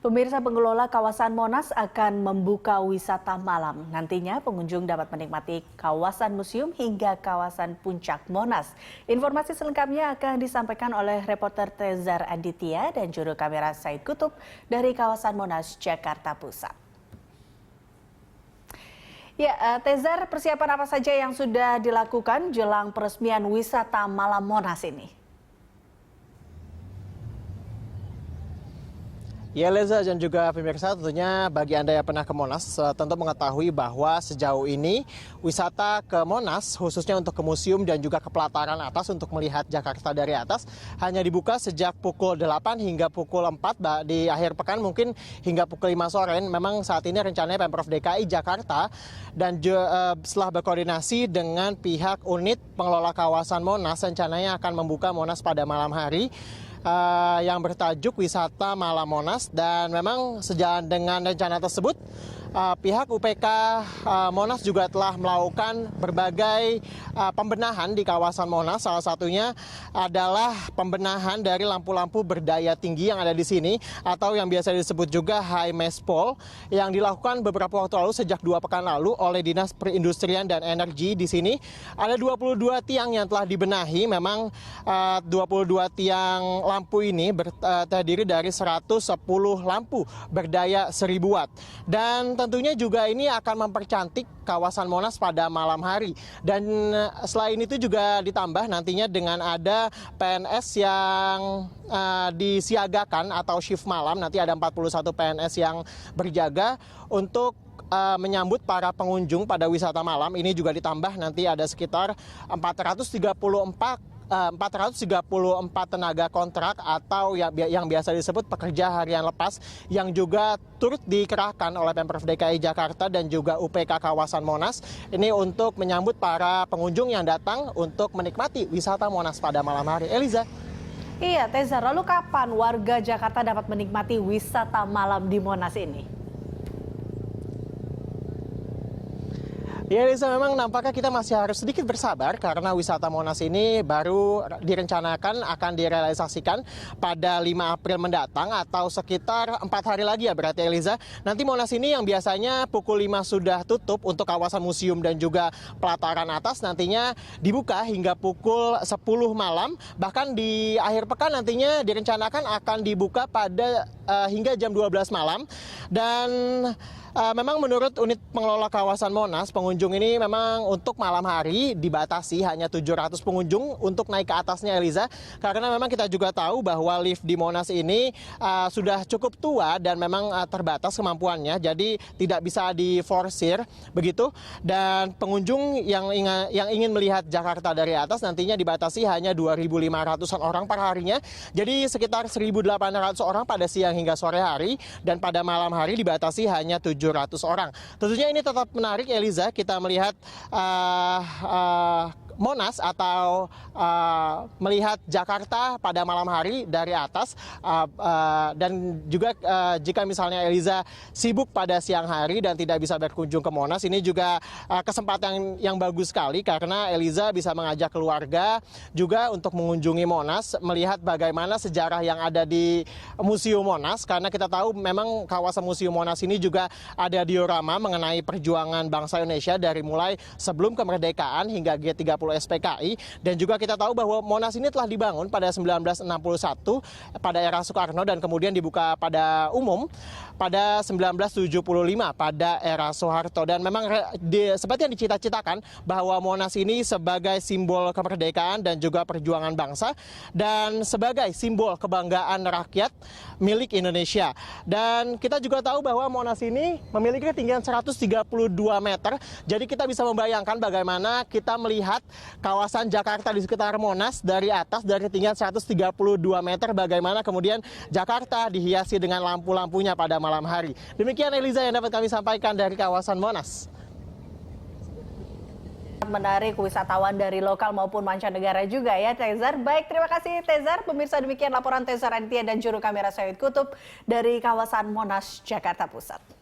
Pemirsa, pengelola kawasan Monas akan membuka wisata malam. Nantinya pengunjung dapat menikmati kawasan museum hingga kawasan puncak Monas. Informasi selengkapnya akan disampaikan oleh reporter Tezar Aditya dan juru kamera Said Kutub dari kawasan Monas, Jakarta Pusat. Ya, Tezar, persiapan apa saja yang sudah dilakukan jelang peresmian wisata malam Monas ini? Ya, Leza dan juga pemirsa, tentunya bagi Anda yang pernah ke Monas tentu mengetahui bahwa sejauh ini wisata ke Monas khususnya untuk ke museum dan juga ke pelataran atas untuk melihat Jakarta dari atas hanya dibuka sejak pukul 8 hingga pukul 4 di akhir pekan, mungkin hingga pukul 5 sore. Memang saat ini rencananya Pemprov DKI Jakarta dan setelah berkoordinasi dengan pihak unit pengelola kawasan Monas rencananya akan membuka Monas pada malam hari yang bertajuk Wisata Malam Monas, dan memang sejalan dengan rencana tersebut pihak UPK Monas juga telah melakukan berbagai pembenahan di kawasan Monas. Salah satunya adalah pembenahan dari lampu-lampu berdaya tinggi yang ada di sini atau yang biasa disebut juga high mast pole yang dilakukan beberapa waktu lalu sejak 2 pekan lalu oleh Dinas Perindustrian dan Energi. Di sini ada 22 tiang yang telah dibenahi. Memang 22 tiang lampu ini terdiri dari 110 lampu berdaya 1000 watt. Dan tentunya juga ini akan mempercantik kawasan Monas pada malam hari. Dan selain itu juga ditambah nantinya dengan ada PNS yang disiagakan atau shift malam. Nanti ada 41 PNS yang berjaga untuk menyambut para pengunjung pada wisata malam. Ini juga ditambah nanti ada sekitar 434 tenaga kontrak atau yang biasa disebut pekerja harian lepas yang juga turut dikerahkan oleh Pemprov DKI Jakarta dan juga UPK kawasan Monas ini untuk menyambut para pengunjung yang datang untuk menikmati wisata Monas pada malam hari. Eliza. Iya, Tezar, lalu kapan warga Jakarta dapat menikmati wisata malam di Monas ini? Ya, Lisa, memang nampaknya kita masih harus sedikit bersabar karena wisata Monas ini baru direncanakan akan direalisasikan pada 5 April mendatang atau sekitar 4 hari lagi ya berarti, Eliza. Nanti Monas ini yang biasanya pukul 5 sudah tutup untuk kawasan museum dan juga pelataran atas nantinya dibuka hingga pukul 10 malam. Bahkan di akhir pekan nantinya direncanakan akan dibuka pada hingga jam 12 malam. Dan memang menurut unit pengelola kawasan Monas, pengunjung ini memang untuk malam hari dibatasi hanya 700 pengunjung untuk naik ke atasnya, Eliza. Karena memang kita juga tahu bahwa lift di Monas ini sudah cukup tua dan memang terbatas kemampuannya, jadi tidak bisa diforsir begitu. Dan pengunjung yang ingin melihat Jakarta dari atas nantinya dibatasi hanya 2.500-an orang per harinya. Jadi sekitar 1.800 orang pada siang hingga sore hari, dan pada malam hari dibatasi hanya 700 orang. Tentunya ini tetap menarik, Eliza, kita melihat Monas atau melihat Jakarta pada malam hari dari atas, dan juga jika misalnya Eliza sibuk pada siang hari dan tidak bisa berkunjung ke Monas, ini juga kesempatan yang bagus sekali karena Eliza bisa mengajak keluarga juga untuk mengunjungi Monas, melihat bagaimana sejarah yang ada di Museum Monas, karena kita tahu memang kawasan Museum Monas ini juga ada diorama mengenai perjuangan bangsa Indonesia dari mulai sebelum kemerdekaan hingga G30 SPKI. Dan juga kita tahu bahwa Monas ini telah dibangun pada 1961 pada era Soekarno dan kemudian dibuka pada umum pada 1975 pada era Soeharto. Dan memang seperti yang dicita-citakan bahwa Monas ini sebagai simbol kemerdekaan dan juga perjuangan bangsa dan sebagai simbol kebanggaan rakyat milik Indonesia. Dan kita juga tahu bahwa Monas ini memiliki ketinggian 132 meter. Jadi kita bisa membayangkan bagaimana kita melihat kawasan Jakarta di sekitar Monas dari atas dari ketinggian 132 meter, bagaimana kemudian Jakarta dihiasi dengan lampu-lampunya pada malam hari. Demikian, Eliza, yang dapat kami sampaikan dari kawasan Monas. Menarik wisatawan dari lokal maupun mancanegara juga ya, Tezar. Baik, terima kasih, Tezar. Pemirsa, demikian laporan Tezar Aditya dan juru kamera Said Kutub dari kawasan Monas, Jakarta Pusat.